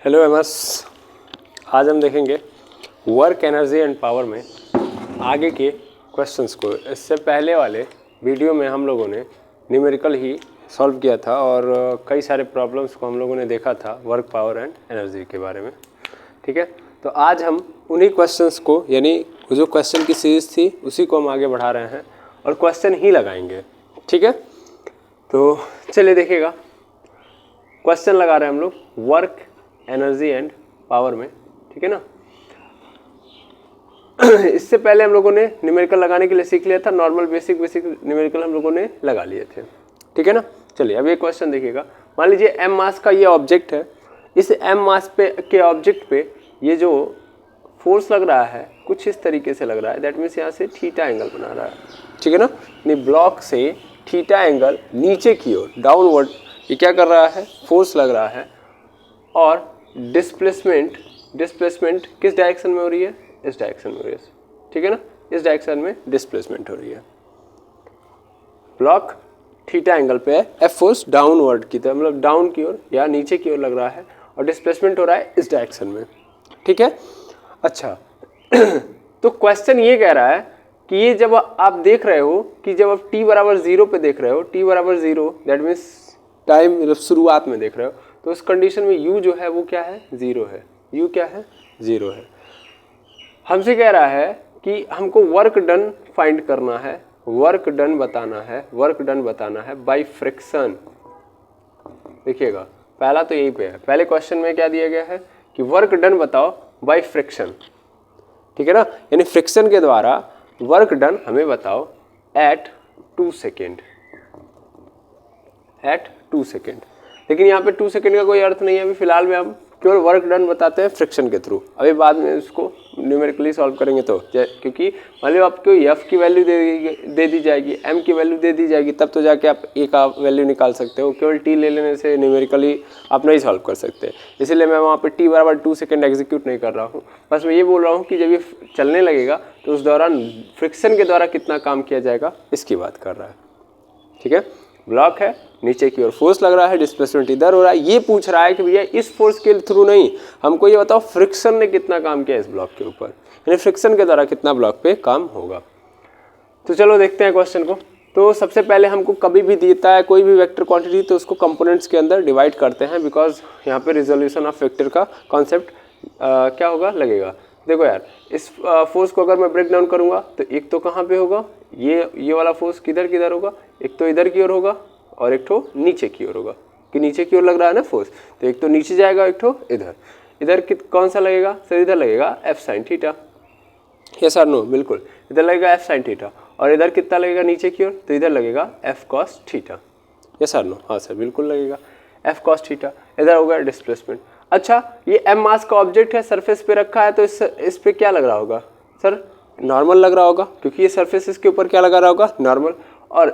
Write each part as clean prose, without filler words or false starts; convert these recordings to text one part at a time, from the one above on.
Hello MS, आज हम देखेंगे वर्क एनर्जी एंड पावर में आगे के क्वेश्चंस को। इससे पहले वाले वीडियो में हम लोगों ने न्यूमेरिकल ही सॉल्व किया था और कई सारे प्रॉब्लम्स को हम लोगों ने देखा था वर्क, पावर एंड एनर्जी के बारे में। ठीक है, तो आज हम उन्हीं क्वेश्चंस को, यानी जो क्वेश्चन की सीरीज थी उसी को हम आगे बढ़ा रहे हैं और क्वेश्चन ही लगाएंगे। ठीक है, तो चलिए देखिएगा, क्वेश्चन लगा रहे हैं हम लोग वर्क, एनर्जी एंड पावर में। ठीक है ना। इससे पहले हम लोगों ने न्यूमेरिकल लगाने के लिए सीख लिया था, नॉर्मल बेसिक न्यूमेरिकल हम लोगों ने लगा लिए थे। ठीक है ना। चलिए अब ये क्वेश्चन देखिएगा। मान लीजिए एम मास का ये ऑब्जेक्ट है, इस एम मास पे के ऑब्जेक्ट पे ये जो फोर्स लग रहा है कुछ इस तरीके से लग रहा है। दैट मीन्स यहाँ से थीटा एंगल बना रहा है। ठीक है ना। यानी ब्लॉक से थीटा एंगल नीचे की ओर डाउनवर्ड ये क्या कर रहा है, फोर्स लग रहा है। और डिस्प्लेसमेंट किस डायरेक्शन में हो रही है, इस डायरेक्शन में हो रही है। ठीक है ना, इस डायरेक्शन में डिस्प्लेसमेंट हो रही है। ब्लॉक थीटा एंगल पे है, एफ फोर्स डाउनवर्ड की तरफ, मतलब डाउन की ओर या नीचे की ओर लग रहा है और डिस्प्लेसमेंट हो रहा है इस डायरेक्शन में। ठीक है, अच्छा। तो क्वेश्चन ये कह रहा है कि ये जब आप देख रहे हो कि जब आप t बराबर 0 पे देख रहे हो, t बराबर 0 दैट मीन्स टाइम मतलब शुरुआत में देख रहे हो, तो उस कंडीशन में u जो है वो क्या है, 0 है। u क्या है, 0 है। हमसे कह रहा है कि हमको वर्क डन फाइंड करना है, वर्क डन बताना है बाय फ्रिक्शन। देखिएगा, पहला तो यही पे है, पहले क्वेश्चन में क्या दिया गया है कि वर्क डन बताओ बाय फ्रिक्शन। ठीक है ना, यानी फ्रिक्शन के द्वारा वर्क डन हमें बताओ एट 2 सेकेंड। लेकिन यहाँ पे 2 सेकेंड का कोई अर्थ नहीं है। अभी फिलहाल में हम केवल वर्क डन बताते हैं फ्रिक्शन के थ्रू। अभी बाद में इसको न्यूमेरिकली सॉल्व करेंगे तो, क्योंकि मान लो आपको एफ की वैल्यू दे दी जाएगी, एम की वैल्यू दे दी जाएगी, तब तो जाके आप ए का वैल्यू निकाल सकते हो। केवल टी ले लेने से न्यूमेरिकली आप नहीं सॉल्व कर सकते। इसीलिए मैं वहाँ पे टी बराबर 2 सेकेंड एग्जीक्यूट नहीं कर रहा हूँ। बस मैं ये बोल रहा हूँ कि जब ये चलने लगेगा तो उस दौरान फ्रिक्शन के द्वारा कितना काम किया जाएगा इसकी बात कर रहा है। ठीक है, ब्लॉक है, नीचे की ओर फोर्स लग रहा है, डिस्प्लेसमेंट इधर हो रहा है। ये पूछ रहा है कि भैया इस फोर्स के थ्रू नहीं, हमको ये बताओ फ्रिक्शन ने कितना काम किया इस ब्लॉक के ऊपर, यानी फ्रिक्शन के द्वारा कितना ब्लॉक पे काम होगा। तो चलो देखते हैं क्वेश्चन को। तो सबसे पहले हमको कभी भी देता है कोई भी वेक्टर क्वांटिटी तो उसको कंपोनेंट्स के अंदर डिवाइड करते हैं, बिकॉज यहाँ पे रिजोल्यूशन ऑफ वेक्टर का कॉन्सेप्ट क्या होगा, लगेगा। देखो यार, इस फोर्स को अगर मैं ब्रेक डाउन करूंगा तो एक तो कहाँ पे होगा, ये वाला फोर्स किधर होगा, एक तो इधर की ओर होगा और एक तो नीचे की ओर होगा, कि नीचे की ओर लग रहा है ना फोर्स, तो एक तो नीचे जाएगा, एक तो इधर कौन सा लगेगा सर, इधर लगेगा एफ साइन थीटा। यस और नो, बिल्कुल इधर लगेगा एफ साइन थीटा। और इधर कितना लगेगा नीचे की ओर, तो इधर लगेगा एफ कॉस थीटा। यस और नो, हाँ सर बिल्कुल लगेगा एफ कॉस थीटा। इधर होगा डिस्प्लेसमेंट। अच्छा, ये एम मास का ऑब्जेक्ट है, सरफेस पे रखा है, तो इस पे क्या लग रहा होगा सर, नॉर्मल लग रहा होगा, क्योंकि ये सरफेस इसके ऊपर क्या लगा रहा होगा, नॉर्मल। और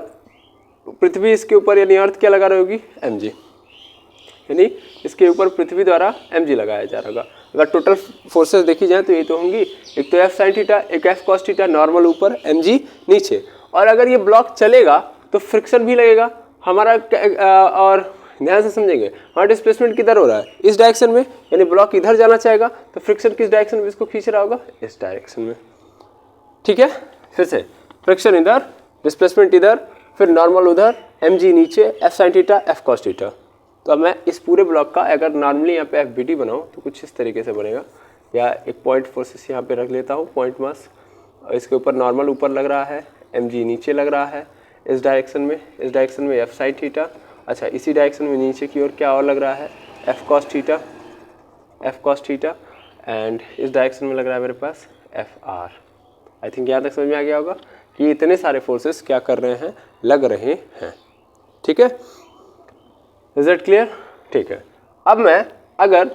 पृथ्वी इसके ऊपर यानी अर्थ क्या लगा रही होगी, एम जी, यानी इसके ऊपर पृथ्वी द्वारा एम जी लगाया जा रहा होगा। अगर टोटल फोर्सेस देखी जाए तो ये तो होंगी, एक तो एफ साइन थीटा, एक एफ कॉस थीटा, नॉर्मल ऊपर, एम जी नीचे। और अगर ये ब्लॉक चलेगा तो फ्रिक्शन भी लगेगा हमारा। और ध्यान से समझेंगे, हमारा डिस्प्लेसमेंट किधर हो रहा है, इस डायरेक्शन में, यानी ब्लॉक इधर जाना चाहेगा तो फ्रिक्शन किस डायरेक्शन में इसको खींच रहा होगा, इस डायरेक्शन में। ठीक है, फिर से फ्रिक्शन इधर, डिस्प्लेसमेंट इधर, फिर नॉर्मल उधर, एम जी नीचे, F sine theta, F cos theta. तो अब मैं इस पूरे ब्लॉक का अगर नॉर्मली यहाँ पे एफ बी टी बनाऊँ तो कुछ इस तरीके से बनेगा। या एक पॉइंट फोर्सेस यहाँ पे रख लेता हूँ, पॉइंट मास, और इसके ऊपर नॉर्मल ऊपर लग रहा है, एम जी नीचे लग रहा है इस डायरेक्शन में एफ साइन थीटा। अच्छा, इसी डायरेक्शन में नीचे की ओर क्या और लग रहा है, एफ कॉस थीटा, एंड इस डायरेक्शन में लग रहा है मेरे पास एफ आर। आई थिंक यहाँ तक समझ में आ गया होगा कि इतने सारे फोर्सेस क्या कर रहे हैं, लग रहे हैं। ठीक है, इज इट क्लियर? ठीक है, अब मैं अगर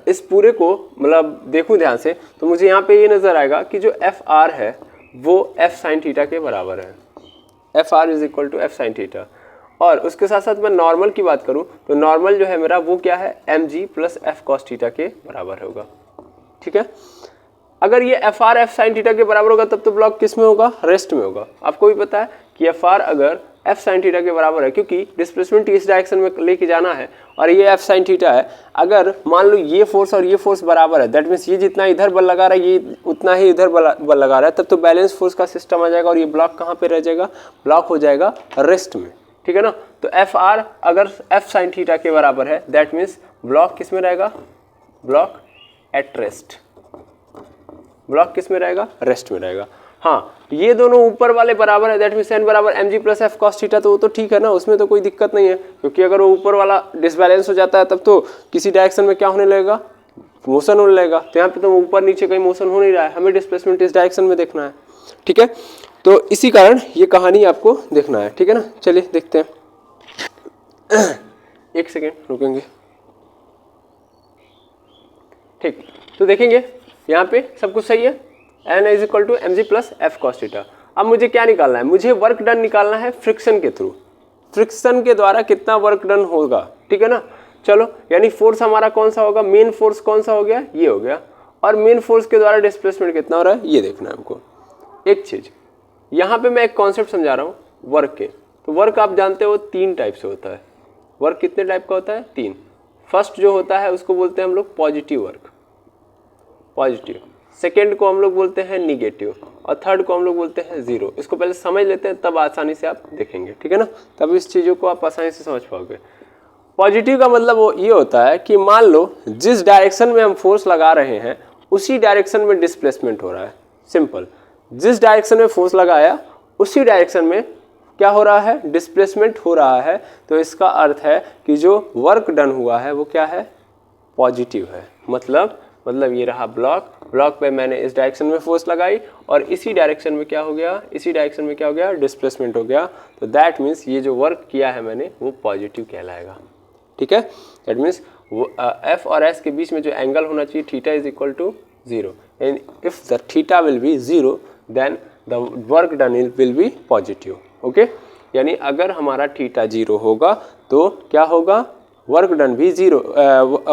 इस पूरे को मतलब देखूं ध्यान से तो मुझे यहाँ पे ये नजर आएगा कि जो एफ आर है वो एफ साइन थीटा के बराबर है। F R is equal to F sine theta. और उसके साथ साथ मैं नॉर्मल की बात करूं तो नॉर्मल जो है मेरा वो क्या है, M G plus F cos theta के बराबर होगा। ठीक है, अगर ये F R F sine theta के बराबर होगा तब तो ब्लॉक किस में होगा, रेस्ट में होगा। आपको भी पता है कि एफ आर अगर एफ साइन थीटा के बराबर है, क्योंकि डिस्प्लेसमेंट इस डायरेक्शन में लेके जाना है और ये एफ साइन थीटा है। अगर मान लो ये फोर्स और ये फोर्स बराबर है, दैट मीन्स ये जितना इधर बल लगा रहा है ये उतना ही इधर बल लगा रहा है, तब तो बैलेंस फोर्स का सिस्टम आ जाएगा और ये ब्लॉक कहाँ पे रह जाएगा, ब्लॉक हो जाएगा रेस्ट में, ठीक है ना। तो एफ आर अगर एफ साइन थीटा के बराबर है, दैट मीन्स ब्लॉक किस में रहेगा, ब्लॉक एट रेस्ट, ब्लॉक किस में रहेगा, रेस्ट में रहेगा। हाँ, ये दोनों ऊपर वाले बराबर है, दैट मीन्स एन बराबर M G plus F cos theta, तो वो तो ठीक है ना, उसमें तो कोई दिक्कत नहीं है, क्योंकि अगर वो ऊपर वाला डिसबैलेंस हो जाता है तब तो किसी डायरेक्शन में क्या होने लगेगा, मोशन होने लगेगा। तो यहाँ पे तो ऊपर नीचे कहीं मोशन हो नहीं रहा है, हमें डिस्प्लेसमेंट इस डायरेक्शन में देखना है, ठीक है। तो इसी कारण ये कहानी आपको देखना है, ठीक है ना। चलिए देखते हैं, एक सेकेंड रुकेंगे, ठीक। तो देखेंगे यहाँ पे सब कुछ सही है, N is equal to M G plus F cos theta. अब मुझे क्या निकालना है, मुझे वर्क डन निकालना है फ्रिक्शन के थ्रू, फ्रिक्शन के द्वारा कितना वर्क डन होगा, ठीक है ना। चलो, यानी फोर्स हमारा कौन सा होगा, मेन फोर्स कौन सा हो गया, ये हो गया, और मेन फोर्स के द्वारा डिस्प्लेसमेंट कितना हो रहा है ये देखना है हमको। एक चीज यहाँ पे मैं एक कॉन्सेप्ट समझा रहा हूँ वर्क के। तो वर्क आप जानते हो 3 टाइप से होता है। वर्क कितने टाइप का होता है, 3। फर्स्ट जो होता है उसको बोलते हैं हम लोग पॉजिटिव वर्क, पॉजिटिव। सेकेंड को हम लोग बोलते हैं निगेटिव, और थर्ड को हम लोग बोलते हैं जीरो। इसको पहले समझ लेते हैं, तब आसानी से आप देखेंगे, ठीक है ना, तब इस चीज़ों को आप आसानी से समझ पाओगे। पॉजिटिव का मतलब वो ये होता है कि मान लो जिस डायरेक्शन में हम फोर्स लगा रहे हैं उसी डायरेक्शन में डिस्प्लेसमेंट हो रहा है। सिंपल, जिस डायरेक्शन में फोर्स लगाया उसी डायरेक्शन में क्या हो रहा है, डिस्प्लेसमेंट हो रहा है। तो इसका अर्थ है कि जो वर्क डन हुआ है वो क्या है, पॉजिटिव है। मतलब ये रहा ब्लॉक, ब्लॉक पे मैंने इस डायरेक्शन में फोर्स लगाई और इसी डायरेक्शन में क्या हो गया, इसी डायरेक्शन में क्या हो गया, डिस्प्लेसमेंट हो गया। तो दैट मीन्स ये जो वर्क किया है मैंने वो पॉजिटिव कहलाएगा, ठीक है। दैट मीन्स एफ और एस के बीच में जो एंगल होना चाहिए theta is equal to 0, and if the theta will be 0 then the work done will be positive, okay. यानी अगर हमारा थीटा 0 होगा तो क्या होगा, वर्क डन भी 0,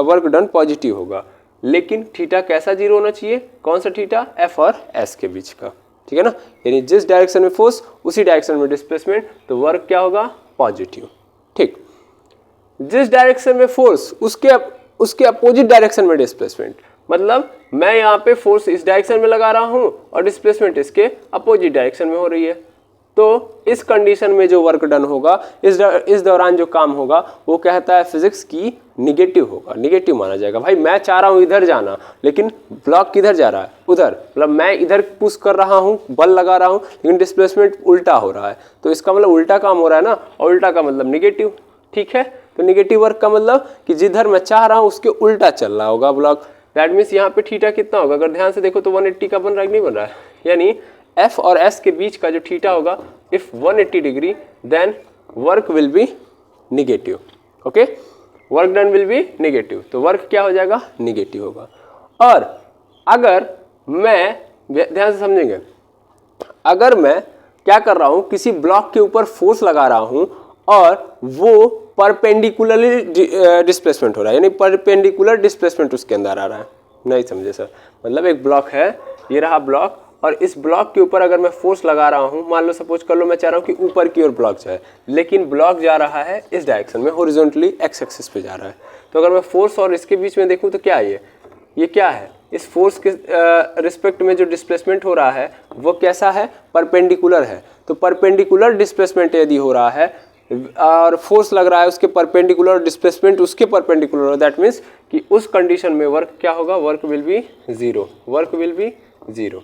वर्क डन पॉजिटिव होगा। लेकिन थीटा कैसा 0 होना चाहिए, कौन सा थीटा, एफ और एस के बीच का, ठीक है ना। यानी जिस डायरेक्शन में फोर्स उसी डायरेक्शन में डिस्प्लेसमेंट, तो वर्क क्या होगा, पॉजिटिव, ठीक। जिस डायरेक्शन में फोर्स उसके अपोजिट डायरेक्शन में डिस्प्लेसमेंट, मतलब मैं यहाँ पे फोर्स इस डायरेक्शन में लगा रहा हूँ और डिस्प्लेसमेंट इसके अपोजिट डायरेक्शन में हो रही है। तो इस कंडीशन में जो वर्क डन होगा, इस दौरान जो काम होगा, वो कहता है फिजिक्स की निगेटिव होगा, निगेटिव माना जाएगा। भाई मैं चाह रहा हूँ इधर जाना, लेकिन ब्लॉक किधर जा रहा है, उधर, मतलब मैं इधर पुश कर रहा हूँ, बल लगा रहा हूँ, लेकिन डिस्प्लेसमेंट उल्टा हो रहा है। तो इसका मतलब उल्टा काम हो रहा है ना, और उल्टा का मतलब निगेटिव, ठीक है। तो निगेटिव वर्क का मतलब कि जिधर मैं चाह रहा हूँ उसके उल्टा चल रहा होगा ब्लॉक। दैट मीन्स यहाँ पे थीटा कितना होगा, अगर ध्यान से देखो तो 180 का बन रहा है कि नहीं बन रहा है। यानी एफ और एस के बीच का जो थीटा होगा, if 180 degree then work will be negative, okay, work done will be negative. तो वर्क क्या हो जाएगा, निगेटिव होगा। और अगर मैं, ध्यान से समझेंगे, अगर मैं क्या कर रहा हूं, किसी ब्लॉक के ऊपर फोर्स लगा रहा हूं और वो परपेंडिकुलरली डिस्प्लेसमेंट हो रहा है, यानी परपेंडिकुलर डिस्प्लेसमेंट उसके अंदर आ रहा है। नहीं समझे सर, मतलब एक ब्लॉक है, ये रहा ब्लॉक, और इस ब्लॉक के ऊपर अगर मैं फोर्स लगा रहा हूं, मान लो सपोज कर लो मैं चाह रहा हूं कि ऊपर की ओर ब्लॉक जाए, लेकिन ब्लॉक जा रहा है इस डायरेक्शन में, हॉरिजॉन्टली एक्स एक्सिस पे जा रहा है। तो अगर मैं फोर्स और इसके बीच में देखूं तो क्या है, ये क्या है, इस फोर्स के रिस्पेक्ट में जो डिस्प्लेसमेंट हो रहा है वो कैसा है, परपेंडिकुलर है। तो परपेंडिकुलर डिस्प्लेसमेंट यदि हो रहा है और फोर्स लग रहा है उसके परपेंडिकुलर, डिस्प्लेसमेंट उसके परपेंडिकुलर, दैट मीन्स कि उस कंडीशन में वर्क क्या होगा, work will be 0, work will be 0,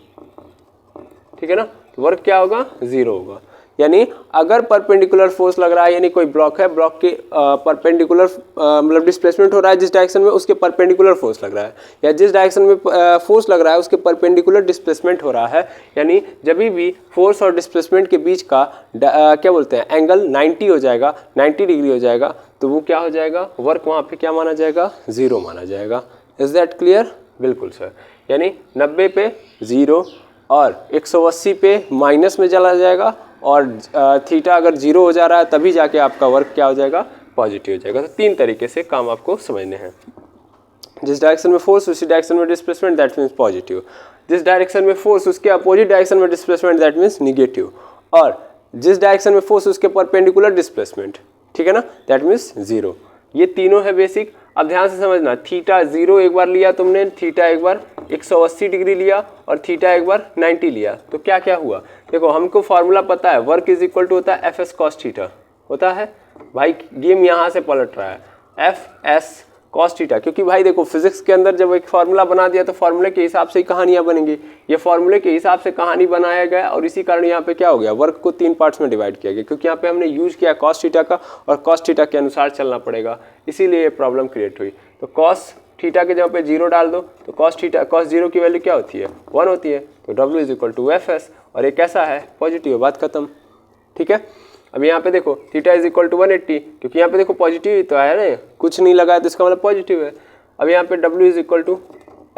ठीक है ना। तो वर्क क्या होगा, 0 होगा। यानी अगर परपेंडिकुलर फोर्स लग रहा है, यानी कोई ब्लॉक है, ब्लॉक के परपेंडिकुलर मतलब डिस्प्लेसमेंट हो रहा है जिस डायरेक्शन में, उसके परपेंडिकुलर फोर्स लग रहा है, या जिस डायरेक्शन में फोर्स लग रहा है उसके परपेंडिकुलर डिस्प्लेसमेंट हो रहा है। यानी जब भी फोर्स और डिस्प्लेसमेंट के बीच का क्या बोलते हैं, एंगल 90 हो जाएगा, 90 डिग्री हो जाएगा, तो वो क्या हो जाएगा, वर्क वहाँ पे क्या माना जाएगा, 0 माना जाएगा। Is that clear? बिल्कुल सर। यानी 90 पे 0 और 180 पे माइनस में चला जाएगा, और थीटा अगर 0 हो जा रहा है तभी जाके आपका वर्क क्या हो जाएगा, पॉजिटिव हो जाएगा। तो 3 तरीके से काम आपको समझने हैं। जिस डायरेक्शन में फोर्स उसी डायरेक्शन में डिस्प्लेसमेंट, दैट मीन्स पॉजिटिव। जिस डायरेक्शन में फोर्स उसके अपोजिट डायरेक्शन में डिस्प्लेसमेंट, दैट मीन्स निगेटिव। और जिस डायरेक्शन में फोर्स उसके परपेंडिकुलर डिस्प्लेसमेंट, ठीक है ना, दैट मीन्स 0। ये तीनों है बेसिक। अब ध्यान से समझना, थीटा 0 एक बार लिया तुमने, थीटा एक बार 180 डिग्री लिया और थीटा एक बार 90 लिया, तो क्या क्या हुआ? देखो हमको फॉर्मूला पता है, वर्क इज इक्वल टू होता है एफ एस कॉस थीटा, होता है भाई। गेम यहाँ से पलट रहा है, एफ एस कॉस थीटा, क्योंकि भाई देखो फिजिक्स के अंदर जब एक फार्मूला बना दिया तो फार्मूले के हिसाब से ही कहानियां बनेंगी। ये फार्मूले के हिसाब से कहानी बनाया गया और इसी कारण यहाँ पे क्या हो गया, वर्क को 3 पार्ट्स में डिवाइड किया गया, क्योंकि यहाँ पे हमने यूज किया कॉस थीटा का और कॉस थीटा के अनुसार चलना पड़ेगा, इसीलिए ये प्रॉब्लम क्रिएट हुई। तो कॉस थीटा के जगह पे 0 डाल दो तो कॉस 0 की वैल्यू क्या होती है, 1 होती है। तो W is equal to F S, और ये कैसा है, पॉजिटिव, बात खत्म, ठीक है। अब यहाँ पे देखो थीटा इज इक्वल टू 180, क्योंकि यहाँ पे देखो पॉजिटिव ही तो है ना, कुछ नहीं लगा है तो इसका मतलब पॉजिटिव है। अब यहाँ पे W is equal to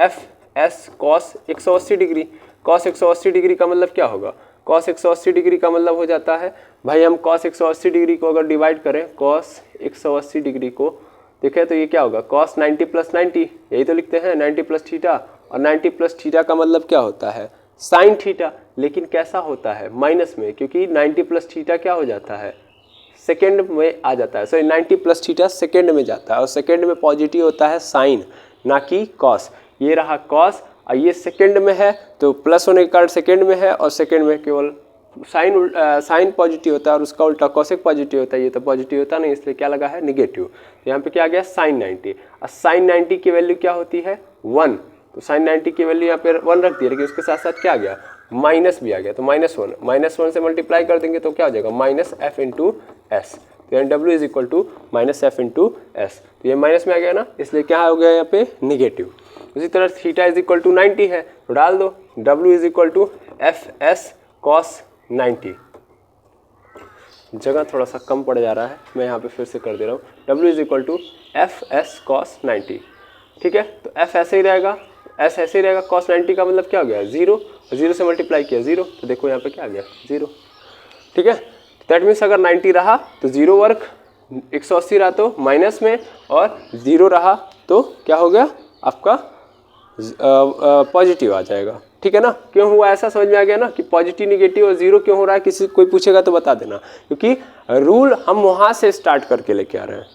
F S cos 180 degree. Cos 180 degree का मतलब क्या होगा, कॉस 180 डिग्री का मतलब हो जाता है भाई, हम कॉस 180 डिग्री को अगर डिवाइड करें, कॉस 180 डिग्री को देखें तो ये क्या होगा, कॉस 90 प्लस 90, यही तो लिखते हैं 90 प्लस थीटा, और 90 प्लस थीटा का मतलब क्या होता है, साइन थीटा। लेकिन कैसा होता है, माइनस में, क्योंकि 90 प्लस थीटा क्या हो जाता है, सेकेंड में आ जाता है, सॉरी 90 प्लस थीटा सेकेंड में जाता है, और सेकेंड में पॉजिटिव होता है साइन, ना कि कॉस। ये रहा कॉस और ये सेकेंड में है तो प्लस होने के कारण सेकेंड में है, और सेकेंड में केवल साइन पॉजिटिव होता है और उसका उल्टा कॉसेक पॉजिटिव होता है, ये तो पॉजिटिव होता नहीं, इसलिए क्या लगा है, निगेटिव। तो यहाँ पे क्या आ गया, साइन 90, और साइन 90 की वैल्यू क्या होती है, 1। तो साइन 90 की वैल्यू यहाँ पे 1 रख दी, लेकिन उसके साथ साथ क्या आ गया, माइनस भी आ गया, तो -1 से मल्टीप्लाई कर देंगे तो क्या हो जाएगा, माइनस एफ इंटू एस। तो यहाँ W is equal to minus F into S, तो ये माइनस में आ गया ना, इसलिए क्या हो गया यहाँ पे, निगेटिव। उसी तरह थीटा इज इक्वल टू 90 है, तो डाल दो W is equal to F S cos 90। जगह थोड़ा सा कम पड़ जा रहा है, मैं यहाँ पे फिर से कर दे रहा हूँ, W is equal to F S cos 90, ठीक है। तो एफ ऐसे ही रहेगा, एस ऐसे ही रहेगा, कॉस 90 का मतलब क्या हो गया, 0, और 0 से मल्टीप्लाई किया 0, तो देखो यहाँ पे क्या आ गया, 0, ठीक है। दैट मीन्स अगर 90 रहा तो 0 वर्क, 180 रहा तो माइनस में, और 0 रहा तो क्या हो गया आपका, पॉजिटिव आ जाएगा, ठीक है ना। क्यों हुआ ऐसा, समझ में आ गया ना कि पॉजिटिव निगेटिव और 0 क्यों हो रहा है, किसी कोई पूछेगा तो बता देना, क्योंकि रूल हम वहाँ से स्टार्ट करके लेके आ रहे हैं।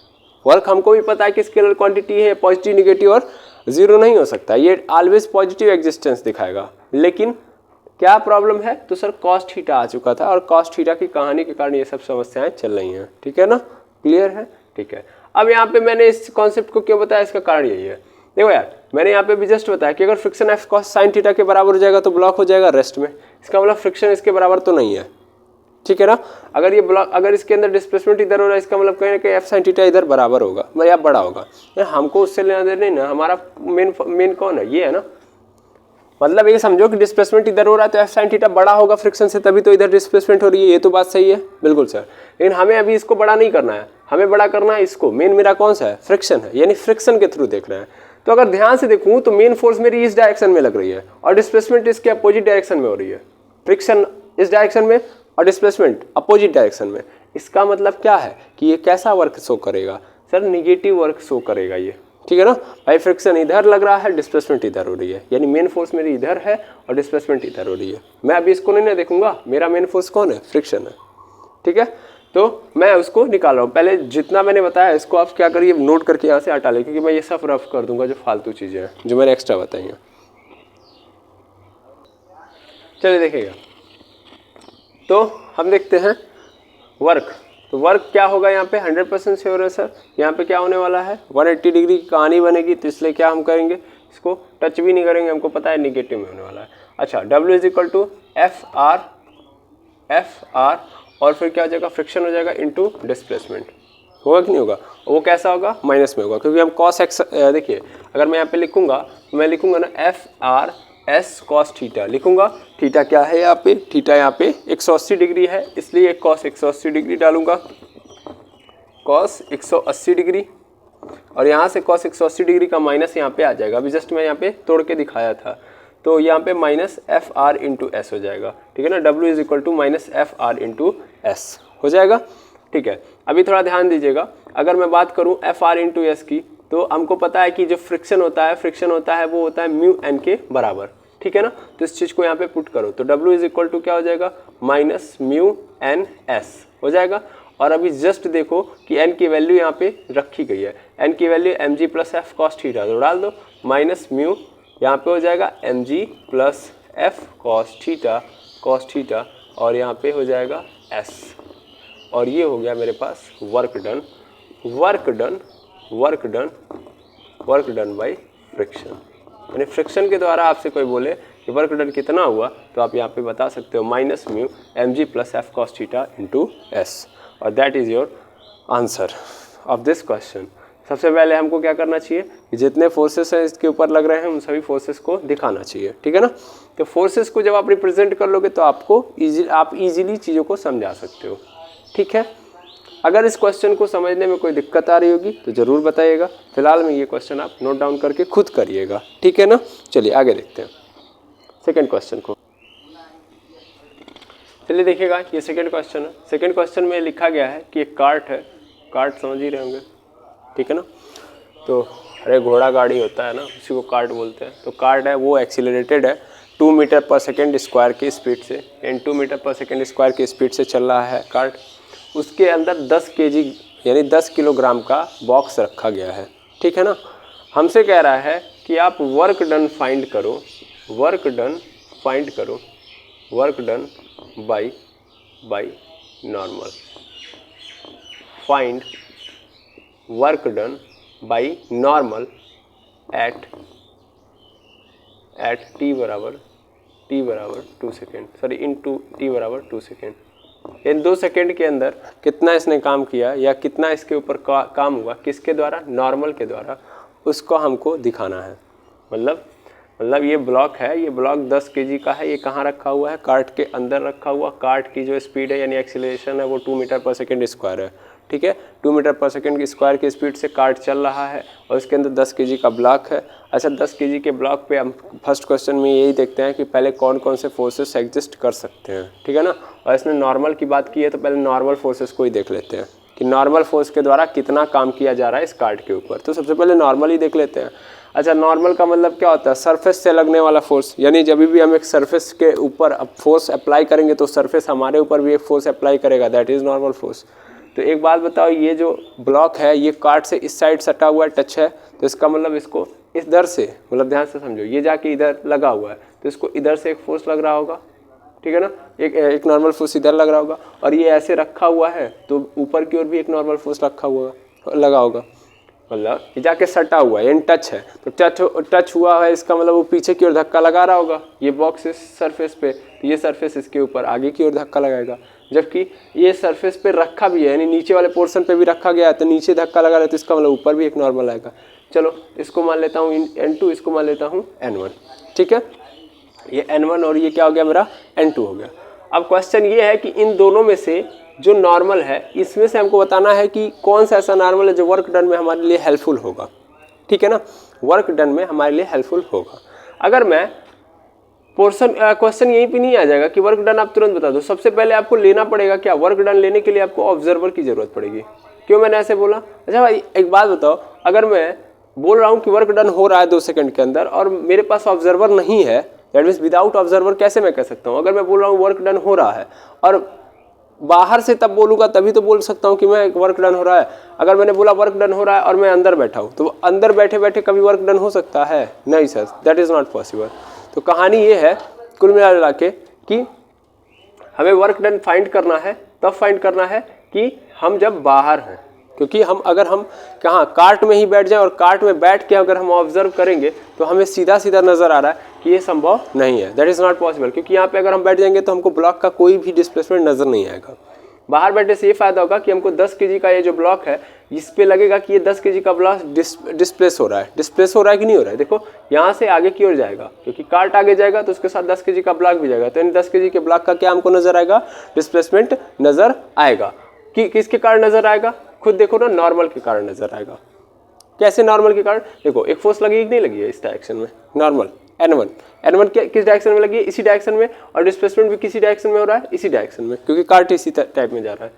वर्क हमको भी पता है कि स्केलर क्वांटिटी है, पॉजिटिव निगेटिव और 0 नहीं हो सकता, ये ऑलवेज पॉजिटिव एग्जिस्टेंस दिखाएगा। लेकिन क्या प्रॉब्लम है, तो सर कॉस थीटा आ चुका था, और कॉस थीटा की कहानी के कारण ये सब समस्याएं चल रही हैं, ठीक है ना, क्लियर है, ठीक है। अब यहाँ पे मैंने इस कॉन्सेप्ट को क्यों बताया, इसका कारण यही है। देखो यार, मैंने यहाँ पे भी जस्ट बताया कि अगर friction F cos sine theta के बराबर हो जाएगा तो ब्लॉक हो जाएगा रेस्ट में, इसका मतलब फ्रिक्शन इसके बराबर तो नहीं है, ठीक है ना। अगर ये ब्लॉक, अगर इसके अंदर डिस्प्लेसमेंट इधर हो रहा है, इसका मतलब कहीं ना कहीं एफ साइन थीटा इधर बराबर होगा या बड़ा होगा, हमको उससे लेना देना नहीं ना, हमारा मेन कौन है, ये है ना। मतलब ये समझो कि डिस्प्लेसमेंट इधर हो रहा है तो एफ साइन थीटा बड़ा होगा फ्रिक्शन से, तभी तो इधर डिस्प्लेसमेंट हो रही है, ये तो बात सही है, बिल्कुल सर। लेकिन हमें अभी इसको बड़ा नहीं करना है, हमें बड़ा करना है इसको, मेन मेरा कौन सा है, फ्रिक्शन है, यानी फ्रिक्शन के थ्रू देख रहे हैं। तो अगर ध्यान से देखूं तो मेन फोर्स मेरी इस डायरेक्शन में लग रही है और डिस्प्लेसमेंट इसके अपोजिट डायरेक्शन में हो रही है, फ्रिक्शन इस डायरेक्शन में और डिस्प्लेसमेंट अपोजिट डायरेक्शन में। इसका मतलब क्या है कि ये कैसा वर्क शो करेगा, सर निगेटिव वर्क शो करेगा ये, ठीक है ना भाई। फ्रिक्शन इधर लग रहा है, डिस्प्लेसमेंट इधर हो रही है, यानी मेन फोर्स मेरी इधर है और डिस्प्लेसमेंट इधर हो रही है। मैं अभी इसको नहीं ना देखूंगा, मेरा मेन फोर्स कौन है, फ्रिक्शन है, ठीक है। तो मैं उसको निकाल रहा हूँ, पहले जितना मैंने बताया इसको आप क्या करिए, नोट करके यहाँ से हटा लें, क्योंकि मैं ये सब रफ कर दूंगा जो फालतू चीज़ें हैं जो मैंने एक्स्ट्रा बताई हैं। चलिए देखिएगा, तो हम देखते हैं वर्क। तो वर्क क्या होगा यहाँ पे, 100% श्योर है सर, यहाँ पे क्या होने वाला है, 180 डिग्री की कहानी बनेगी, तो इसलिए क्या हम करेंगे, इसको टच भी नहीं करेंगे, हमको पता है निगेटिव में होने वाला है। अच्छा, W is equal to F R, और फिर क्या हो जाएगा, फ्रिक्शन हो जाएगा इंटू डिस्प्लेसमेंट, होगा कि नहीं होगा, वो कैसा होगा, माइनस में होगा, क्योंकि हम कॉस एक्स, देखिए अगर मैं यहाँ पे लिखूंगा तो मैं लिखूंगा ना F R S cos theta लिखूंगा। थीटा क्या है यहाँ पे, थीटा यहाँ पे 180 डिग्री है, इसलिए कॉस 180 डिग्री डालूंगा, कॉस 180 डिग्री, और यहाँ से कॉस 180 डिग्री का माइनस यहाँ पे आ जाएगा, अभी जस्ट मैं यहाँ पे तोड़ के दिखाया था, तो यहाँ पे minus F R into S हो जाएगा, ठीक है ना। W is equal to minus F R into S हो जाएगा, ठीक है। अभी थोड़ा ध्यान दीजिएगा, अगर मैं बात करूँ एफ आर इंटू एस की, तो हमको पता है कि जो फ्रिक्शन होता है वो होता है म्यू एन के बराबर, ठीक है ना। तो इस चीज़ को यहाँ पे पुट करो तो W इज इक्वल टू क्या हो जाएगा, माइनस म्यू एन एस हो जाएगा। और अभी जस्ट देखो कि n की वैल्यू यहाँ पे रखी गई है, n की value mg plus F cos theta, तो डाल दो माइनस म्यू यहाँ पे हो जाएगा mg plus F cos theta और यहाँ पे हो जाएगा s। और ये हो गया मेरे पास वर्क डन बाई फ्रिक्शन। यानी फ्रिक्शन के द्वारा आपसे कोई बोले कि वर्क डन कितना हुआ तो आप यहाँ पे बता सकते हो minus mu mg plus F cos theta into S. और that is your answer of this question. सबसे पहले हमको क्या करना चाहिए कि जितने फोर्सेस हैं इसके ऊपर लग रहे हैं उन सभी फोर्सेस को दिखाना चाहिए, ठीक है ना। तो फोर्सेस को जब आप रिप्रेजेंट कर लोगे तो आप इजीली चीज़ों को समझा सकते हो, ठीक है। अगर इस क्वेश्चन को समझने में कोई दिक्कत आ रही होगी तो ज़रूर बताइएगा। फिलहाल में ये क्वेश्चन आप नोट डाउन करके खुद करिएगा, ठीक है ना। चलिए आगे देखते हैं सेकेंड क्वेश्चन को। चलिए देखिएगा ये सेकेंड क्वेश्चन है। सेकेंड क्वेश्चन में लिखा गया है कि एक कार्ट है, कार्ट समझ ही रहे होंगे, ठीक है ना। तो अरे घोड़ा गाड़ी होता है ना, उसी को कार्ट बोलते हैं। तो कार्ट है वो एक्सीलरेटेड है 2 मीटर पर सेकेंड स्क्वायर की स्पीड से, यानी 2 मीटर पर सेकेंड स्क्वायर की स्पीड से चल रहा है कार्ट। उसके अंदर 10 kg यानी 10 किलोग्राम का बॉक्स रखा गया है, ठीक है ना। हमसे कह रहा है कि आप वर्क डन फाइंड करो by normal, find work done by normal at t बराबर 2 सेकेंड, सॉरी इन t बराबर 2 सेकेंड। इन 2 सेकेंड के अंदर कितना इसने काम किया या कितना इसके ऊपर काम हुआ, किसके द्वारा, नॉर्मल के द्वारा, उसको हमको दिखाना है। मतलब ये ब्लॉक है, ये ब्लॉक 10 kg का है, ये कहाँ रखा हुआ है, कार्ट के अंदर रखा हुआ। कार्ट की जो स्पीड है यानी एक्सीलरेशन है वो 2 मीटर पर सेकेंड स्क्वायर है, ठीक है। 2 मीटर पर सेकेंड की स्क्वायर की स्पीड से कार्ट चल रहा है और इसके अंदर 10 kg का ब्लॉक है। अच्छा 10 kg के ब्लॉक पे हम फर्स्ट क्वेश्चन में यही देखते हैं कि पहले कौन कौन से फोर्सेस एग्जिस्ट कर सकते हैं, ठीक है ना। और इसने नॉर्मल की बात की है तो पहले नॉर्मल फोर्सेस को ही देख लेते हैं कि नॉर्मल फोर्स के द्वारा कितना काम किया जा रहा है इस कार्ट के ऊपर। तो सबसे पहले नॉर्मल ही देख लेते हैं। अच्छा नॉर्मल का मतलब क्या होता है, सरफेस से लगने वाला फोर्स, यानी जब भी हम एक सरफेस के ऊपर फोर्स अप्लाई करेंगे तो सरफेस हमारे ऊपर भी एक फोर्स अप्लाई करेगा, दैट इज़ नॉर्मल फोर्स। तो एक बात बताओ, ये जो ब्लॉक है ये कार्ट से इस साइड सटा हुआ है, टच है, तो इसका मतलब इसको इधर से, मतलब ध्यान से समझो, ये जाके इधर लगा हुआ है तो इसको इधर से एक फोर्स लग रहा होगा, ठीक है ना। एक नॉर्मल फोर्स इधर लग रहा होगा और ये ऐसे रखा हुआ है तो ऊपर की ओर भी एक नॉर्मल फोर्स लगा होगा। मतलब ये जाके सटा हुआ है, यानी टच है, तो टच हुआ है, इसका मतलब वो पीछे की ओर धक्का लगा रहा होगा। ये बॉक्स इस सरफेस पे, तो ये सरफेस इसके ऊपर आगे की ओर धक्का लगाएगा, जबकि ये सरफेस पे रखा भी है, यानी नीचे वाले पोर्शन पे भी रखा गया है, तो नीचे धक्का लगा रहा है तो इसका मतलब ऊपर भी एक नॉर्मल आएगा। चलो इसको मान लेता हूँ N2, इसको मान लेता हूँ N1, ठीक है। ये N1 और ये क्या हो गया मेरा N2 हो गया। अब क्वेश्चन ये है कि इन दोनों में से जो नॉर्मल है इसमें से हमको बताना है कि कौन सा ऐसा नॉर्मल है जो वर्क डन में हमारे लिए हेल्पफुल होगा, ठीक है ना। वर्क डन में हमारे लिए हेल्पफुल होगा। अगर मैं क्वेश्चन यहीं पे नहीं आ जाएगा कि वर्क डन आप तुरंत बता दो, सबसे पहले आपको लेना पड़ेगा क्या, वर्क डन लेने के लिए आपको ऑब्जर्वर की जरूरत पड़ेगी। क्यों मैंने ऐसे बोला, अच्छा भाई एक बात बताओ, अगर मैं बोल रहा हूँ कि वर्क डन हो रहा है 2 सेकंड के अंदर और मेरे पास ऑब्जर्वर नहीं है, दैट मीन्स विदाउट ऑब्जर्वर कैसे मैं कह सकता हूँ। अगर मैं बोल रहा हूँ वर्क डन हो रहा है और बाहर से तब बोलूँगा तभी तो बोल सकता हूँ कि मैं वर्क डन हो रहा है। अगर मैंने बोला वर्क डन हो रहा है और मैं अंदर बैठा हूँ तो अंदर बैठे बैठे कभी वर्क डन हो सकता है, नहीं sir, that is not possible. तो कहानी ये है कुल मिला के कि हमें वर्क डन फाइंड करना है, तब फाइंड करना है कि हम जब बाहर हैं, क्योंकि अगर हम कहाँ कार्ट में ही बैठ जाएं और कार्ट में बैठ के अगर हम ऑब्जर्व करेंगे तो हमें सीधा सीधा नज़र आ रहा है कि ये संभव नहीं है, दैट इज़ नॉट पॉसिबल। क्योंकि यहाँ पे अगर हम बैठ जाएंगे तो हमको ब्लॉक का कोई भी डिस्प्लेसमेंट नज़र नहीं आएगा। बाहर बैठने से ये फायदा होगा कि हमको 10 kg का ये जो ब्लॉक है इस पे लगेगा कि ये 10 kg का ब्लॉक डिस्प्लेस हो रहा है कि नहीं हो रहा है। देखो यहाँ से आगे की ओर जाएगा, क्योंकि कार्ट आगे जाएगा तो उसके साथ 10 kg का ब्लॉक भी जाएगा, तो इन 10 kg के ब्लॉक का क्या हमको नजर आएगा, डिस्प्लेसमेंट नजर आएगा। कि किसके कारण नजर आएगा, खुद देखो ना, नॉर्मल के कारण नजर आएगा। कैसे नॉर्मल के कारण, देखो एक फोर्स लगी नहीं लगी है इस डायरेक्शन में, नॉर्मल N1 किस डायरेक्शन में लगी है, इसी डायरेक्शन में, और डिस्प्लेसमेंट भी किसी डायरेक्शन में हो रहा है, इसी डायरेक्शन में, क्योंकि कार्ट इसी टाइप में जा रहा है।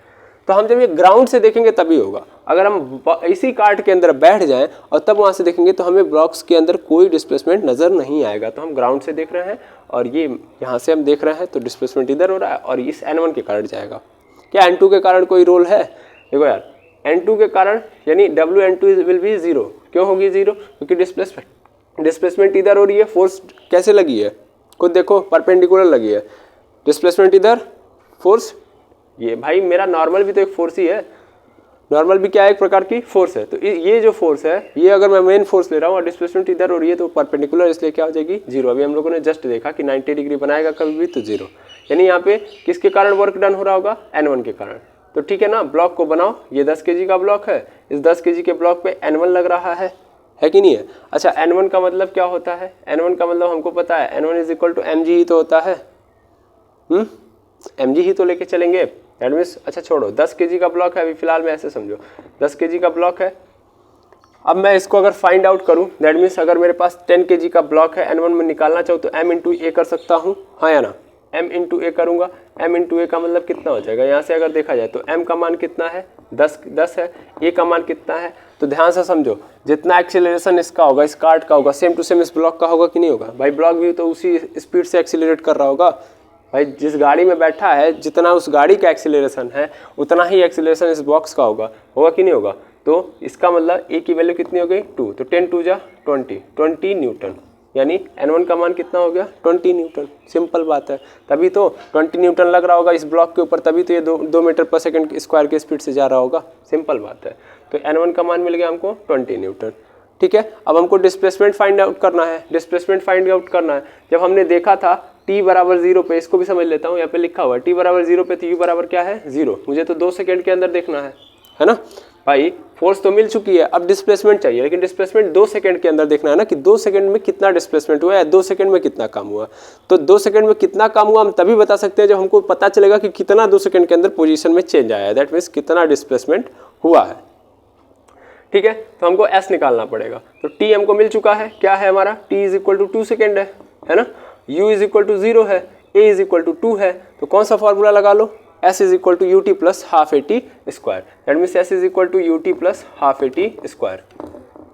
तो हम जब ये ग्राउंड से देखेंगे तभी होगा। अगर हम इसी कार्ट के अंदर बैठ जाएं और तब वहाँ से देखेंगे तो हमें ब्लॉक्स के अंदर कोई डिस्प्लेसमेंट नज़र नहीं आएगा। तो हम ग्राउंड से देख रहे हैं और ये यहाँ से हम देख रहे हैं तो डिस्प्लेसमेंट इधर हो रहा है और इस N1 के कारण जाएगा। क्या N2 के कारण कोई रोल है? देखो यार, N2 के कारण यानी WN2 विल बी 0। क्यों होगी 0? क्योंकि डिस्प्लेसमेंट इधर हो रही है, फोर्स कैसे लगी है खुद देखो, परपेंडिकुलर लगी है। डिस्प्लेसमेंट इधर, फोर्स ये, भाई मेरा नॉर्मल भी तो एक फोर्स ही है, नॉर्मल भी क्या है, एक प्रकार की फोर्स है। तो ये जो फोर्स है ये अगर मैं मेन फोर्स ले रहा हूँ और डिस्प्लेसमेंट इधर हो रही है तो परपेंडिकुलर, इसलिए क्या हो जाएगी 0। अभी हम लोगों ने जस्ट देखा कि 90 डिग्री बनाएगा कभी भी तो 0, यानी यहाँ पे किसके कारण वर्क डन हो रहा होगा? N1 के कारण। तो ठीक है ना, ब्लॉक को बनाओ। ये 10 kg का ब्लॉक है, इस 10 kg के ब्लॉक पे N1 लग रहा है कि नहीं है? अच्छा, N1 का मतलब क्या होता है? N1 का मतलब हमको पता है, N1 is equal to mg ही तो होता है। mg ही तो लेके चलेंगे। दैट मीन्स, अच्छा छोड़ो, 10 kg का ब्लॉक है अभी फिलहाल में, ऐसे समझो 10 kg का ब्लॉक है। अब मैं इसको अगर फाइंड आउट करूं, दैट मीन्स अगर मेरे पास 10 kg का ब्लॉक है, N1 में निकालना चाहूँ तो m इंटू ए कर सकता हूँ, हाँ या ना? m इंटू ए करूँगा, m इंटू ए का मतलब कितना हो जाएगा? यहाँ से अगर देखा जाए तो m का मान कितना है? 10 है, a का मान कितना है? तो ध्यान से समझो, जितना एक्सीलरेशन इसका होगा, इस कार्ट का होगा, सेम टू सेम इस ब्लॉक का होगा कि नहीं होगा? भाई ब्लॉक भी तो उसी स्पीड से एक्सीलरेट कर रहा होगा। भाई जिस गाड़ी में बैठा है, जितना उस गाड़ी का एक्सीलरेशन है उतना ही एक्सीलरेशन इस बॉक्स का होगा कि नहीं होगा? तो इसका मतलब a की वैल्यू कितनी हो गई? 2। तो 10 2 जा 20 न्यूटन, यानी N1 का मान कितना हो गया? 20 न्यूटन। सिंपल बात है, तभी तो 20 न्यूटन लग रहा होगा इस ब्लॉक के ऊपर, तभी तो ये 2 मीटर पर सेकंड स्क्वायर की स्पीड से जा रहा होगा। सिंपल बात है। तो N1 का मान मिल गया हमको 20 न्यूटन। ठीक है, अब हमको डिस्प्लेसमेंट फाइंड आउट करना है। डिस्प्लेसमेंट फाइंड आउट करना है, जब हमने देखा था t बराबर 0 पे, इसको भी समझ लेता हूँ, यहाँ पे लिखा हुआ है t बराबर 0 पे, तो u बराबर क्या है? 0। मुझे तो 2 सेकंड के अंदर देखना है ना भाई? फोर्स तो मिल चुकी है, अब डिस्प्लेसमेंट चाहिए, लेकिन डिस्प्लेसमेंट 2 सेकंड के अंदर देखना है ना, कि 2 सेकंड में कितना डिस्प्लेसमेंट हुआ है, 2 सेकंड में कितना काम हुआ। तो 2 सेकंड में कितना काम हुआ हम तभी बता सकते हैं जब हमको पता चलेगा कि कितना 2 सेकंड के अंदर पोजीशन में चेंज आया है, दैट मीन्स कितना डिस्प्लेसमेंट हुआ है। ठीक है, तो हमको s निकालना पड़ेगा। तो t हमको मिल चुका है, क्या है हमारा? t is equal to 2 second है ना, u इज इक्वल टू 0 है, a इज इक्वल टू 2 है। तो कौन सा फॉर्मूला लगा लो? s is equal to ut plus half at square, that means s is equal to ut plus half at square.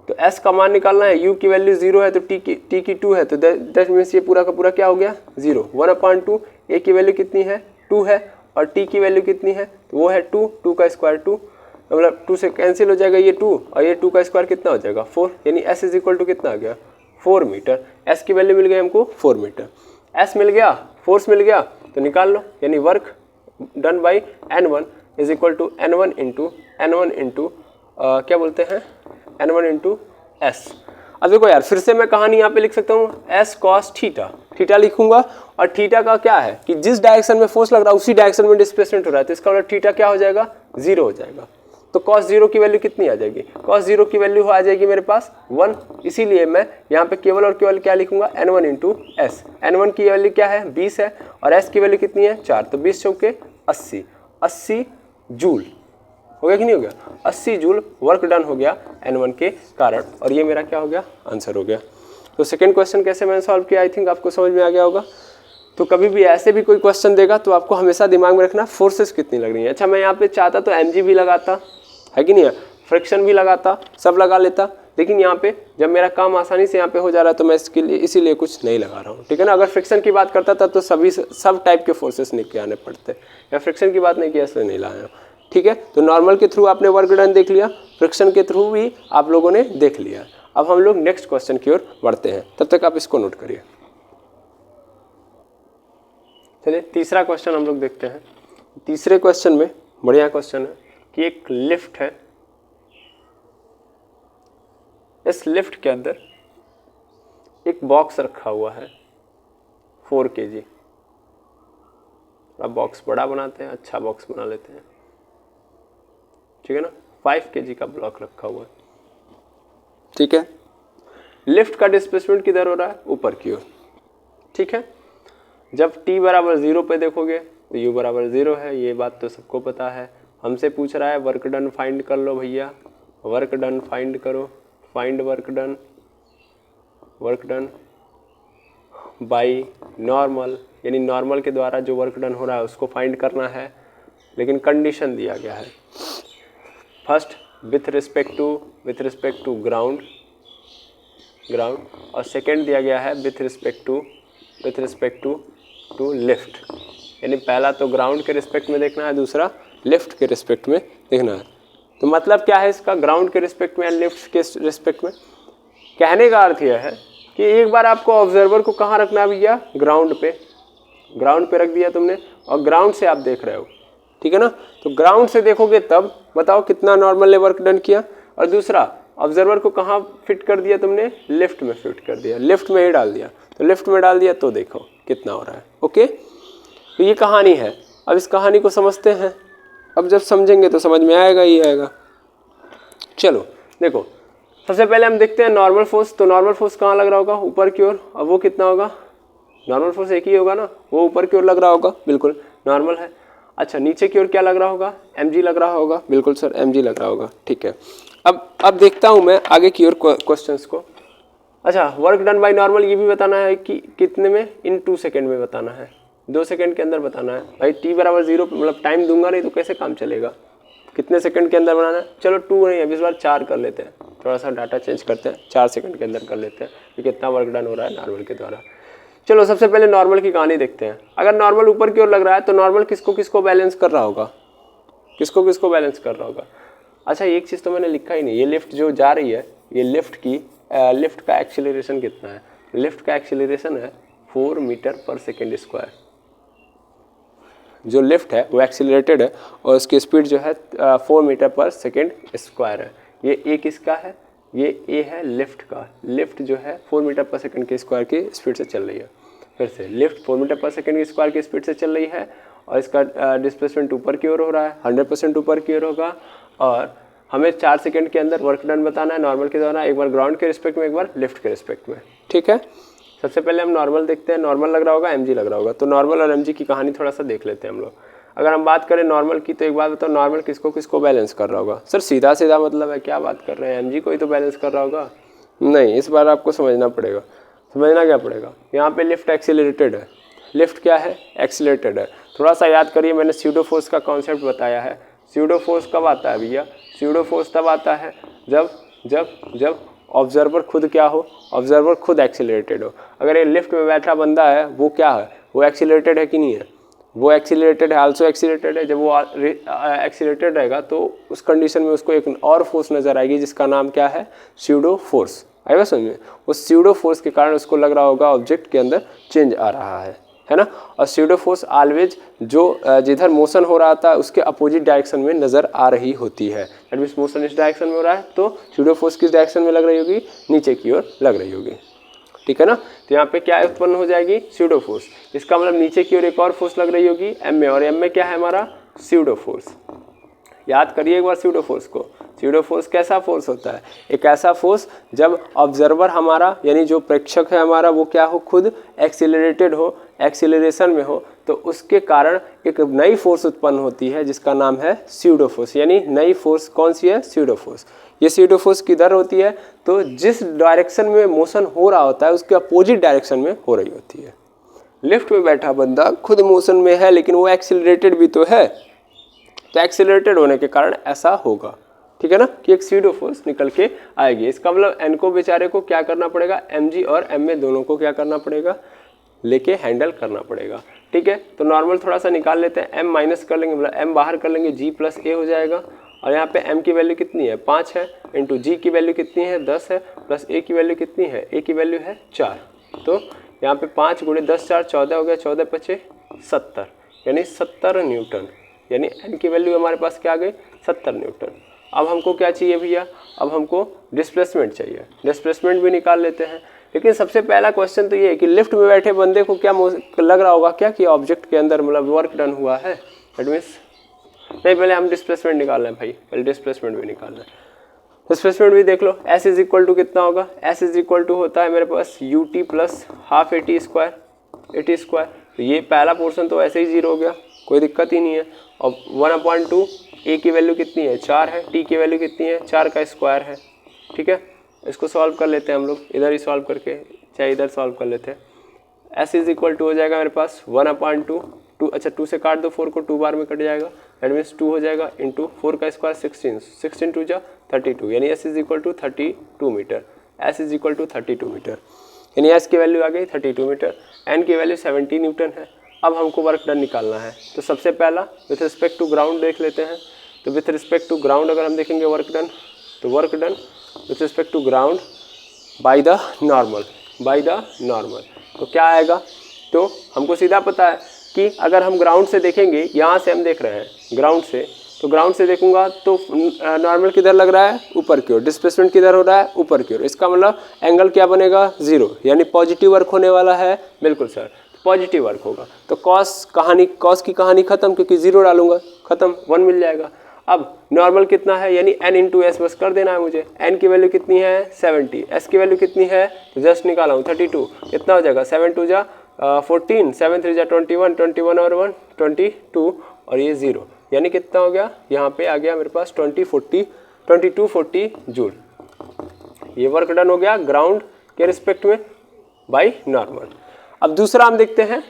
तो s का मान निकालना है, u की वैल्यू 0 है तो t की 2 है, तो दैट मीन्स ये पूरा का पूरा क्या हो गया? 0। 1/2, a की वैल्यू कितनी है? 2 है, और t की वैल्यू कितनी है? तो वो है 2 का स्क्वायर 2, मतलब 2 से कैंसिल हो जाएगा ये 2, और ये 2 का स्क्वायर कितना हो जाएगा? 4, यानी s इज इक्वल टू कितना आ गया? 4 मीटर। s की वैल्यू मिल गई हमको 4 मीटर। s मिल गया, फोर्स मिल गया, तो निकाल लो, यानी work done by N1 is equal to N1 into क्या बोलते हैं? N1 into s। अब देखो यार, फिर से मैं कहानी यहाँ पे लिख सकता हूँ, s cos थीटा लिखूंगा, और थीटा का क्या है कि जिस डायरेक्शन में फोर्स लग रहा है उसी डायरेक्शन में डिस्प्लेसमेंट हो रहा है, तो इसका मतलब थीटा क्या हो जाएगा? 0 हो जाएगा। तो cos 0 की वैल्यू कितनी आ जाएगी? cos 0 की वैल्यू आ जाएगी मेरे पास 1, इसीलिए मैं यहाँ पे केवल और केवल क्या लिखूंगा? N1 into S. N1 की वैल्यू क्या है? 20 है, और s की वैल्यू कितनी है? 4, तो 20 चौके 80 जूल हो गया कि नहीं हो गया? 80 जूल वर्क डन हो गया N1 के कारण, और ये मेरा क्या हो गया? आंसर हो गया। तो सेकेंड क्वेश्चन कैसे मैंने सॉल्व किया, आई थिंक आपको समझ में आ गया होगा। तो कभी भी ऐसे भी कोई क्वेश्चन देगा तो आपको हमेशा दिमाग में रखना फोर्सेस कितनी लग रही है। अच्छा, मैं यहाँ पे चाहता तो mg भी लगाता, है कि नहीं है, फ्रिक्शन भी लगाता, सब लगा लेता, लेकिन यहाँ पे जब मेरा काम आसानी से यहाँ पे हो जा रहा है तो मैं इसके लिए इसीलिए कुछ नहीं लगा रहा हूँ। ठीक है ना, अगर फ्रिक्शन की बात करता था तो सब टाइप के फोर्सेस निकल आने पड़ते, या फ्रिक्शन की बात नहीं किया इसलिए नहीं लाया। ठीक है, तो नॉर्मल के थ्रू आपने वर्क डन देख लिया, फ्रिक्शन के थ्रू भी आप लोगों ने देख लिया। अब हम लोग नेक्स्ट क्वेश्चन की ओर बढ़ते हैं, तब तक आप इसको नोट करिए। चलिए तीसरा क्वेश्चन हम लोग देखते हैं। तीसरे क्वेश्चन में बढ़िया क्वेश्चन है कि एक लिफ्ट है, इस लिफ्ट के अंदर एक बॉक्स रखा हुआ है 4 kg। अब बॉक्स बड़ा बनाते हैं, अच्छा बॉक्स बना लेते हैं, ठीक है ना। 5 kg का ब्लॉक रखा हुआ है, ठीक है। लिफ्ट का डिस्प्लेसमेंट किधर हो रहा है? ऊपर की ओर, ठीक है। जब t बराबर 0 पे देखोगे तो u बराबर 0 है, ये बात तो सबको पता है। हमसे पूछ रहा है वर्क डन फाइंड कर लो भैया, वर्क डन फाइंड करो, find work done by normal, यानी नॉर्मल के द्वारा जो वर्क डन हो रहा है उसको फाइंड करना है। लेकिन कंडीशन दिया गया है। First with respect to ground, और सेकेंड दिया गया है विथ रिस्पेक्ट टू लिफ्ट। यानी पहला तो ग्राउंड के रिस्पेक्ट में देखना है, दूसरा लिफ्ट के रिस्पेक्ट में देखना है। तो मतलब क्या है इसका, ग्राउंड के रिस्पेक्ट में या लिफ्ट के रिस्पेक्ट में। कहने का अर्थ यह है कि एक बार आपको ऑब्जर्वर को कहाँ रखना है भैया, ग्राउंड पे रख दिया तुमने, और ग्राउंड से आप देख रहे हो, ठीक है ना। तो ग्राउंड से देखोगे तब बताओ कितना नॉर्मल ने वर्क डन किया। और दूसरा, ऑब्जर्वर को कहाँ फिट कर दिया तुमने, लिफ्ट में फिट कर दिया, लिफ्ट में ही डाल दिया। तो लिफ्ट में डाल दिया तो देखो कितना हो रहा है। ओके, तो ये कहानी है। अब इस कहानी को समझते हैं। अब जब समझेंगे तो समझ में आएगा ही आएगा। चलो देखो, सबसे पहले हम देखते हैं नॉर्मल फोर्स। तो नॉर्मल फोर्स कहाँ लग रहा होगा, ऊपर की ओर। अब वो कितना होगा, नॉर्मल फोर्स एक ही होगा ना, वो ऊपर की ओर लग रहा होगा, बिल्कुल नॉर्मल है। अच्छा, नीचे की ओर क्या लग रहा होगा, mg लग रहा होगा, बिल्कुल सर mg लग रहा होगा, ठीक है। अब देखता हूँ मैं आगे की ओर क्वेश्चंस को। अच्छा, वर्क डन बाय नॉर्मल ये भी बताना है कि कितने में, इन 2 सेकेंड में बताना है, 2 सेकेंड के अंदर बताना है भाई। t बराबर 0 मतलब टाइम दूंगा नहीं तो कैसे काम चलेगा, कितने सेकंड के अंदर बनाना है। चलो 2 नहीं, अब इस बार 4 कर लेते हैं, थोड़ा सा डाटा चेंज करते हैं, 4 सेकंड के अंदर कर लेते हैं कि कितना वर्क डन हो रहा है नॉर्मल के द्वारा। चलो सबसे पहले नॉर्मल की कहानी देखते हैं। अगर नॉर्मल ऊपर की ओर लग रहा है तो नॉर्मल किसको किसको बैलेंस कर रहा होगा, किसको किसको बैलेंस कर रहा होगा। अच्छा, एक चीज़ तो मैंने लिखा ही नहीं, ये लिफ्ट जो जा रही है, ये लिफ्ट का एक्सीलरेशन कितना है। लिफ्ट का एक्सीलरेशन है 4 मीटर पर सेकेंड स्क्वायर। जो लिफ्ट है वो एक्सीलरेटेड है और उसकी स्पीड जो है 4 मीटर पर सेकेंड स्क्वायर है। ये ए किसका है, ये ए है लिफ्ट का। लिफ्ट जो है 4 मीटर पर सेकेंड के स्क्वायर की स्पीड से चल रही है। फिर से लिफ्ट 4 मीटर पर सेकेंड की स्क्वायर की स्पीड से चल रही है और इसका डिस्प्लेसमेंट ऊपर की ओर हो रहा है, 100% ऊपर की ओर होगा। और हमें 4 सेकंड के अंदर वर्क डन बताना है नॉर्मल के द्वारा, एक बार ग्राउंड के रिस्पेक्ट में, एक बार लिफ्ट के रिस्पेक्ट में, ठीक है। सबसे पहले हम नॉर्मल देखते हैं, नॉर्मल लग रहा होगा, mg लग रहा होगा। तो नॉर्मल और mg की कहानी थोड़ा सा देख लेते हैं हम लोग। अगर हम बात करें नॉर्मल की, तो एक बात बताओ, नॉर्मल किसको किसको बैलेंस कर रहा होगा। सर सीधा सीधा मतलब है, क्या बात कर रहे हैं, mg को ही तो बैलेंस कर रहा होगा। नहीं, इस बार आपको समझना पड़ेगा। समझना क्या पड़ेगा, यहाँ पे लिफ्ट एक्सीलरेटेड है, लिफ्ट क्या है, एक्सीलरेटेड है। थोड़ा सा याद करिए, मैंने स्यूडो फोर्स का कॉन्सेप्ट बताया है। स्यूडो फोर्स कब आता है भैया, स्यूडो फोर्स तब आता है जब जब जब ऑब्जर्वर खुद क्या हो, ऑब्जर्वर खुद एक्सीलरेटेड हो। अगर ये लिफ्ट में बैठा बंदा है, वो क्या है, वो एक्सीलरेटेड है कि नहीं है, वो एक्सीलरेटेड है, आल्सो एक्सीलरेटेड है। जब वो एक्सीलरेटेड रहेगा तो उस कंडीशन में उसको एक और फोर्स नजर आएगी जिसका नाम क्या है, स्यूडो फोर्स। आएगा समझ में। उस स्यूडो फोर्स के कारण उसको लग रहा होगा ऑब्जेक्ट के अंदर चेंज आ रहा है ना। और स्यूडो फोर्स ऑलवेज जो जिधर मोशन हो रहा था उसके अपोजिट डायरेक्शन में नज़र आ रही होती है। दैट मीन्स मोशन इस डायरेक्शन में हो रहा है तो स्यूडो फोर्स किस डायरेक्शन में लग रही होगी, नीचे की ओर लग रही होगी, ठीक है ना। तो यहाँ पे क्या उत्पन्न हो जाएगी, स्यूडो फोर्स। इसका मतलब नीचे की ओर एक और फोर्स लग रही होगी एम में, और एम में क्या है हमारा, स्यूडो फोर्स। याद करिए एक बार स्यूडो फोर्स को। स्यूडो फोर्स कैसा फोर्स होता है, एक ऐसा फोर्स जब ऑब्जर्वर हमारा यानी जो प्रेक्षक है हमारा वो क्या हो, खुद एक्सीलरेटेड हो, एक्सीलरेशन में हो, तो उसके कारण एक नई फोर्स उत्पन्न होती है जिसका नाम है स्यूडो फोर्स। यानी नई फोर्स कौन सी है, स्यूडो फोर्स। ये स्यूडो फोर्स किधर होती है, तो जिस डायरेक्शन में मोशन हो रहा होता है उसके अपोजिट डायरेक्शन में हो रही होती है। लिफ्ट में बैठा बंदा खुद मोशन में है लेकिन वो एक्सीलरेटेड भी तो है, तो एक्सीलरेटेड होने के कारण ऐसा होगा, ठीक है ना, कि एक स्यूडो फोर्स निकल के आएगी। इसका मतलब एन को बेचारे को क्या करना पड़ेगा, mg और m में दोनों को क्या करना पड़ेगा, लेके हैंडल करना पड़ेगा, ठीक है। तो नॉर्मल थोड़ा सा निकाल लेते हैं, m माइनस कर लेंगे, मतलब m बाहर कर लेंगे, g प्लस a हो जाएगा। और यहाँ पे m की वैल्यू कितनी है, 5 है, इंटू g की वैल्यू कितनी है, 10 है, प्लस a की वैल्यू कितनी है, a की वैल्यू है 4। तो यहाँ पे 5 गुणे 10 4 14 हो गया, 14 पचे 70, यानी 70 न्यूटन। यानी n की वैल्यू हमारे पास क्या आ गई, 70 न्यूटन। अब हमको क्या चाहिए भैया, अब हमको डिस्प्लेसमेंट चाहिए, डिस्प्लेसमेंट भी निकाल लेते हैं। लेकिन सबसे पहला क्वेश्चन तो ये है कि लिफ्ट में बैठे बंदे को क्या लग रहा होगा, क्या कि ऑब्जेक्ट के अंदर मतलब वर्क डन हुआ है। दैट मीन्स नहीं, पहले हम डिस्प्लेसमेंट निकाल रहे हैं भाई, पहले डिस्प्लेसमेंट भी निकाल रहे हैं। डिस्प्लेसमेंट भी देख लो, s इज इक्वल टू कितना होगा, s इज इक्वल टू होता है मेरे पास ut plus half at square. तो ये पहला पोर्शन तो ऐसे ही 0 हो गया, कोई दिक्कत ही नहीं है। और 1/2 a की वैल्यू कितनी है, 4 है, t की वैल्यू कितनी है, 4 का स्क्वायर है, ठीक है। इसको सॉल्व कर लेते हैं हम लोग, इधर ही सॉल्व करके चाहे इधर सॉल्व कर लेते हैं। s इज इक्वल टू हो जाएगा मेरे पास 1/2, अच्छा 2 से काट दो 4 को, 2 बार में कट जाएगा, दैट मीन्स 2 हो जाएगा इंटू 4 का स्क्वायर 16, 16 2 जा 32, यानी S is equal to 32 meter, S is equal to 32 meter, यानी S की वैल्यू आ गई 32 मीटर, N की वैल्यू 70 न्यूटन है। अब हमको वर्क डन निकालना है, तो सबसे पहला विथ रिस्पेक्ट टू ग्राउंड देख लेते हैं। तो विथ रिस्पेक्ट टू ग्राउंड अगर हम देखेंगे वर्क डन, तो work done with respect to ground by the normal, तो क्या आएगा, तो हमको सीधा पता है कि अगर हम ग्राउंड से देखेंगे, यहाँ से हम देख रहे हैं ग्राउंड से, तो ग्राउंड से देखूंगा तो नॉर्मल किधर लग रहा है, ऊपर की ओर, डिस्प्लेसमेंट किधर हो रहा है, ऊपर की ओर, इसका मतलब एंगल क्या बनेगा, 0, यानी पॉजिटिव वर्क होने वाला है। बिल्कुल सर, पॉजिटिव वर्क होगा, तो कॉस की कहानी खत्म, क्योंकि 0 डालूंगा, खत्म, 1 मिल जाएगा। अब नॉर्मल कितना है, यानी n इंटू एस बस कर देना है मुझे। n की वैल्यू कितनी है 70, s की वैल्यू कितनी है, तो जस्ट निकाला हूँ 32, कितना हो जाएगा 7 2 जा 14, 7 3 जा 21, 21 और 1 22 और ये 0, यानी कितना हो गया, यहाँ पे आ गया मेरे पास 2240 जूल। ये वर्क डन हो गया ग्राउंड के रिस्पेक्ट में बाय नॉर्मल। अब दूसरा हम देखते हैं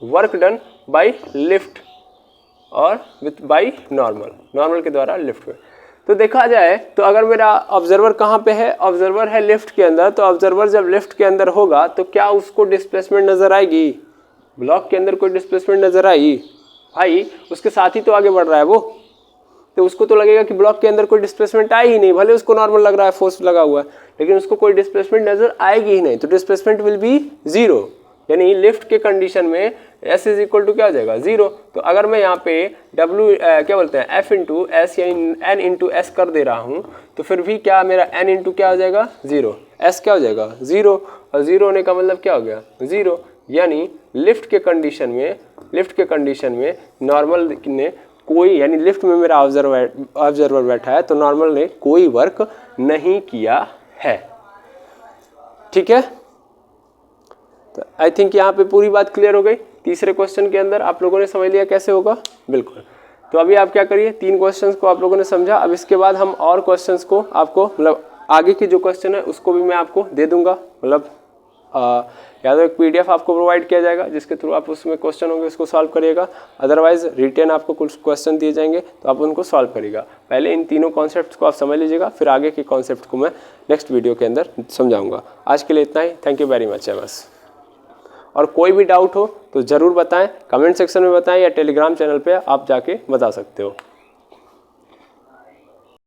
वर्क डन बाय लिफ्ट और विथ बाय नॉर्मल के द्वारा लिफ्ट में। तो देखा जाए तो अगर मेरा ऑब्जर्वर कहाँ पे है, ऑब्जर्वर है लिफ्ट के अंदर, तो ऑब्जर्वर जब लिफ्ट के अंदर होगा तो क्या उसको डिस्प्लेसमेंट नजर आएगी, ब्लॉक के अंदर कोई डिस्प्लेसमेंट नजर आएगी, भाई उसके साथ ही तो आगे बढ़ रहा है वो, तो उसको तो लगेगा कि ब्लॉक के अंदर कोई डिस्प्लेसमेंट आई ही नहीं, भले उसको नॉर्मल लग रहा है, फोर्स लगा हुआ है, लेकिन उसको कोई डिस्प्लेसमेंट नजर आएगी ही नहीं, तो डिस्प्लेसमेंट विल बी 0, यानी लिफ्ट के कंडीशन में S इज इक्वल टू क्या हो जाएगा 0। तो अगर मैं यहाँ पे क्या बोलते हैं F इंटू एस यानी N इंटू एस कर दे रहा हूँ, तो फिर भी क्या मेरा N इंटू क्या हो जाएगा 0, S क्या हो जाएगा 0, और 0 होने का मतलब क्या हो गया 0, यानी लिफ्ट के कंडीशन में नॉर्मल ने कोई, यानी लिफ्ट में मेरा ऑब्जर्वर बैठा है, तो नॉर्मल ने कोई वर्क नहीं किया है। ठीक है, तो आई थिंक यहाँ पे पूरी बात क्लियर हो गई। तीसरे क्वेश्चन के अंदर आप लोगों ने समझ लिया कैसे होगा, बिल्कुल। तो अभी आप क्या करिए, 3 क्वेश्चंस को आप लोगों ने समझा, अब इसके बाद हम और क्वेश्चंस को आपको, मतलब आगे की जो क्वेश्चन है उसको भी मैं आपको दे दूंगा, मतलब या तो एक PDF आपको प्रोवाइड किया जाएगा जिसके थ्रू आप उसमें क्वेश्चन होंगे उसको सॉल्व करिएगा, अदरवाइज रिटेन आपको कुछ क्वेश्चन दिए जाएंगे तो आप उनको सॉल्व करिएगा। पहले इन तीनों कॉन्सेप्ट्स को आप समझ लीजिएगा, फिर आगे के कॉन्सेप्ट को मैं नेक्स्ट वीडियो के अंदर समझाऊंगा। आज के लिए इतना ही, थैंक यू वेरी मच है बस। और कोई भी डाउट हो तो ज़रूर बताएं, कमेंट सेक्शन में बताएं या टेलीग्राम चैनल पे आप जाके बता सकते हो।